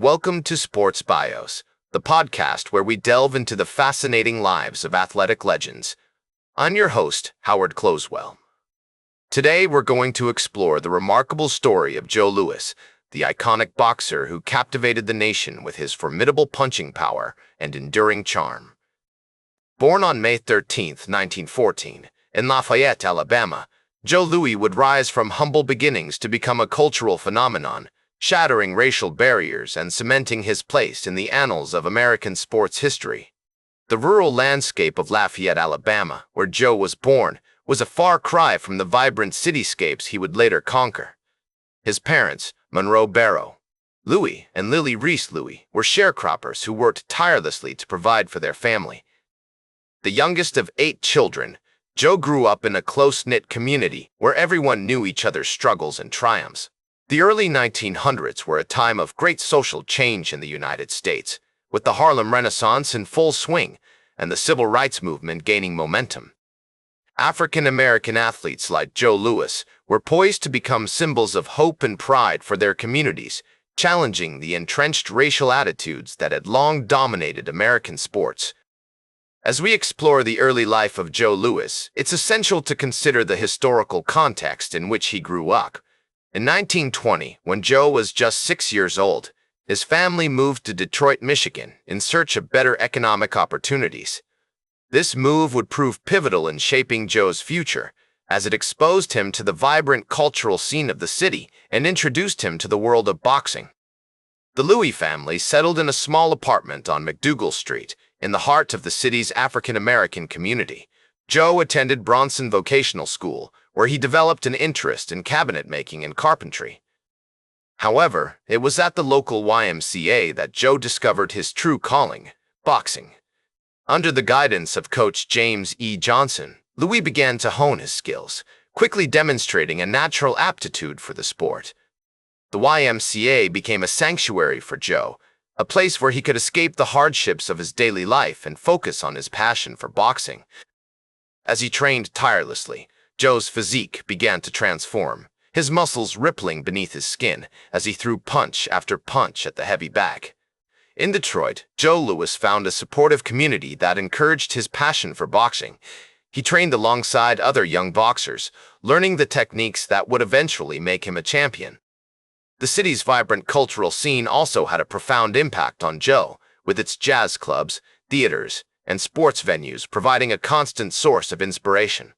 Welcome to Sports Bios, the podcast where we delve into the fascinating lives of athletic legends. I'm your host, Howard Closewell. Today, we're going to explore the remarkable story of Joe Louis, the iconic boxer who captivated the nation with his formidable punching power and enduring charm. Born on May 13, 1914, in Lafayette, Alabama, Joe Louis would rise from humble beginnings to become a cultural phenomenon, shattering racial barriers and cementing his place in the annals of American sports history. The rural landscape of Lafayette, Alabama, where Joe was born, was a far cry from the vibrant cityscapes he would later conquer. His parents, Monroe Barrow Louis and Lily Reese Louis, were sharecroppers who worked tirelessly to provide for their family. The youngest of 8 children, Joe grew up in a close-knit community where everyone knew each other's struggles and triumphs. The early 1900s were a time of great social change in the United States, with the Harlem Renaissance in full swing and the civil rights movement gaining momentum. African-American athletes like Joe Louis were poised to become symbols of hope and pride for their communities, challenging the entrenched racial attitudes that had long dominated American sports. As we explore the early life of Joe Louis, it's essential to consider the historical context in which he grew up. In 1920, when Joe was just 6 years old, his family moved to Detroit, Michigan, in search of better economic opportunities. This move would prove pivotal in shaping Joe's future, as it exposed him to the vibrant cultural scene of the city and introduced him to the world of boxing. The Louis family settled in a small apartment on McDougal Street, in the heart of the city's African-American community. Joe attended Bronson Vocational School, where he developed an interest in cabinet-making and carpentry. However, it was at the local YMCA that Joe discovered his true calling, boxing. Under the guidance of Coach James E. Johnson, Louis began to hone his skills, quickly demonstrating a natural aptitude for the sport. The YMCA became a sanctuary for Joe, a place where he could escape the hardships of his daily life and focus on his passion for boxing. As he trained tirelessly, Joe's physique began to transform, his muscles rippling beneath his skin as he threw punch after punch at the heavy bag. In Detroit, Joe Louis found a supportive community that encouraged his passion for boxing. He trained alongside other young boxers, learning the techniques that would eventually make him a champion. The city's vibrant cultural scene also had a profound impact on Joe, with its jazz clubs, theaters, and sports venues providing a constant source of inspiration.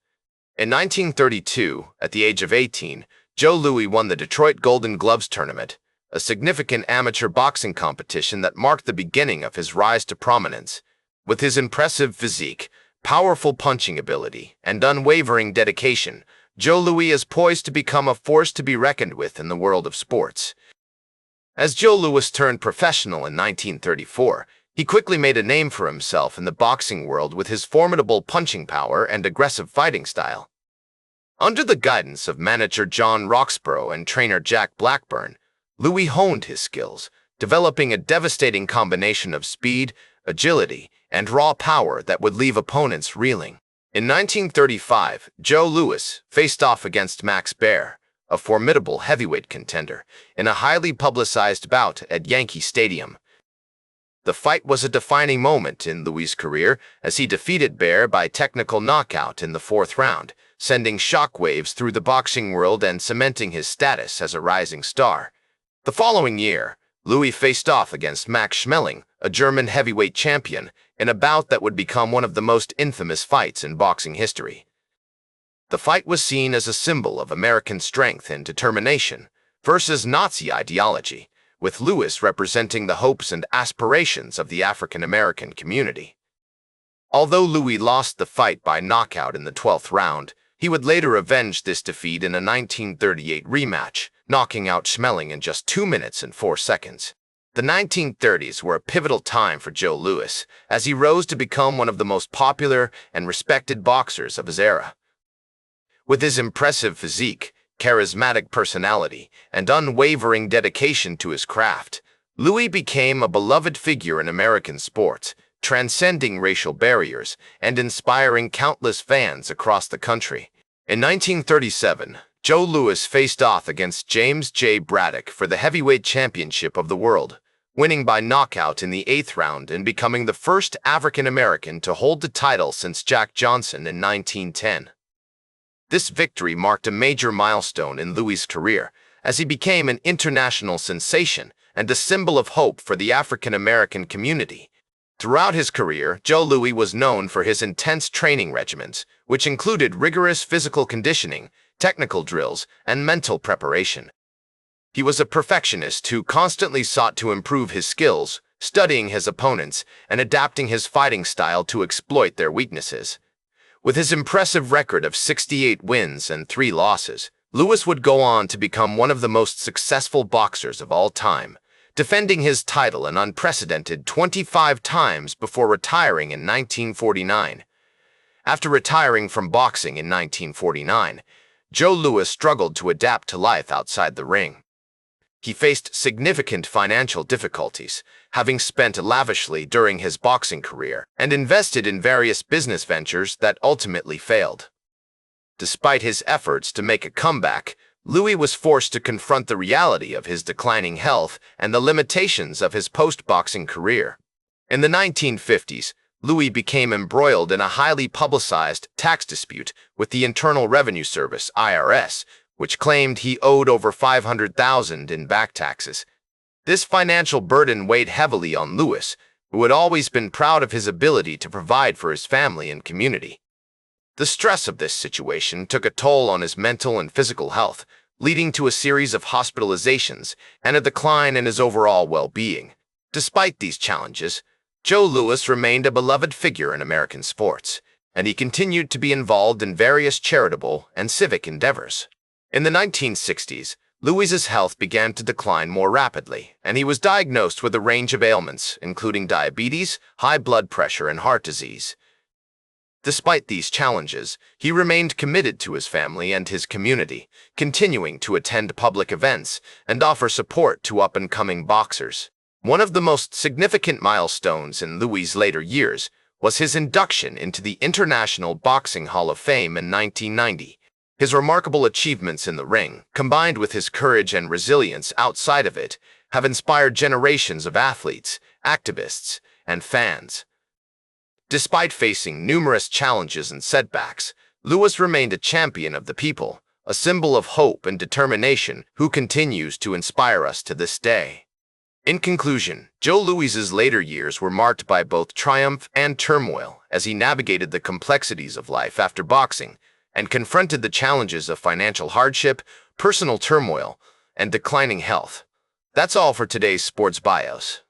In 1932, at the age of 18, Joe Louis won the Detroit Golden Gloves Tournament, a significant amateur boxing competition that marked the beginning of his rise to prominence. With his impressive physique, powerful punching ability, and unwavering dedication, Joe Louis is poised to become a force to be reckoned with in the world of sports. As Joe Louis turned professional in 1934, he quickly made a name for himself in the boxing world with his formidable punching power and aggressive fighting style. Under the guidance of manager John Roxborough and trainer Jack Blackburn, Louis honed his skills, developing a devastating combination of speed, agility, and raw power that would leave opponents reeling. In 1935, Joe Louis faced off against Max Baer, a formidable heavyweight contender, in a highly publicized bout at Yankee Stadium. The fight was a defining moment in Louis' career as he defeated Baer by technical knockout in the 4th round, sending shockwaves through the boxing world and cementing his status as a rising star. The following year, Louis faced off against Max Schmeling, a German heavyweight champion, in a bout that would become one of the most infamous fights in boxing history. The fight was seen as a symbol of American strength and determination versus Nazi ideology, with Louis representing the hopes and aspirations of the African-American community. Although Louis lost the fight by knockout in the 12th round, he would later avenge this defeat in a 1938 rematch, knocking out Schmeling in just 2 minutes and 4 seconds. The 1930s were a pivotal time for Joe Louis, as he rose to become one of the most popular and respected boxers of his era. With his impressive physique, charismatic personality, and unwavering dedication to his craft, Louis became a beloved figure in American sports, transcending racial barriers and inspiring countless fans across the country. In 1937, Joe Louis faced off against James J. Braddock for the heavyweight championship of the world. winning by knockout in the 8th round and becoming the first African American to hold the title since Jack Johnson in 1910. This victory marked a major milestone in Louis' career, as he became an international sensation and a symbol of hope for the African American community. Throughout his career, Joe Louis was known for his intense training regimens, which included rigorous physical conditioning, technical drills, and mental preparation. He was a perfectionist who constantly sought to improve his skills, studying his opponents and adapting his fighting style to exploit their weaknesses. With his impressive record of 68 wins and 3 losses, Louis would go on to become one of the most successful boxers of all time, defending his title an unprecedented 25 times before retiring in 1949. After retiring from boxing in 1949, Joe Louis struggled to adapt to life outside the ring. He faced significant financial difficulties, having spent lavishly during his boxing career and invested in various business ventures that ultimately failed. Despite his efforts to make a comeback, Louis was forced to confront the reality of his declining health and the limitations of his post-boxing career. In the 1950s, Louis became embroiled in a highly publicized tax dispute with the Internal Revenue Service (IRS), which claimed he owed over $500,000 in back taxes. This financial burden weighed heavily on Louis, who had always been proud of his ability to provide for his family and community. The stress of this situation took a toll on his mental and physical health, leading to a series of hospitalizations and a decline in his overall well-being. Despite these challenges, Joe Louis remained a beloved figure in American sports, and he continued to be involved in various charitable and civic endeavors. In the 1960s, Louis's health began to decline more rapidly, and he was diagnosed with a range of ailments, including diabetes, high blood pressure, and heart disease. Despite these challenges, he remained committed to his family and his community, continuing to attend public events and offer support to up-and-coming boxers. One of the most significant milestones in Louis' later years was his induction into the International Boxing Hall of Fame in 1990. His remarkable achievements in the ring, combined with his courage and resilience outside of it, have inspired generations of athletes, activists, and fans. Despite facing numerous challenges and setbacks, Louis remained a champion of the people, a symbol of hope and determination who continues to inspire us to this day. In conclusion, Joe Louis's later years were marked by both triumph and turmoil as he navigated the complexities of life after boxing and confronted the challenges of financial hardship, personal turmoil, and declining health. That's all for today's Sports Bios.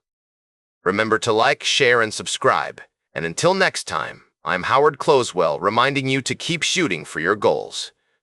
Remember to like, share, and subscribe. And until next time, I'm Howard Closewell, reminding you to keep shooting for your goals.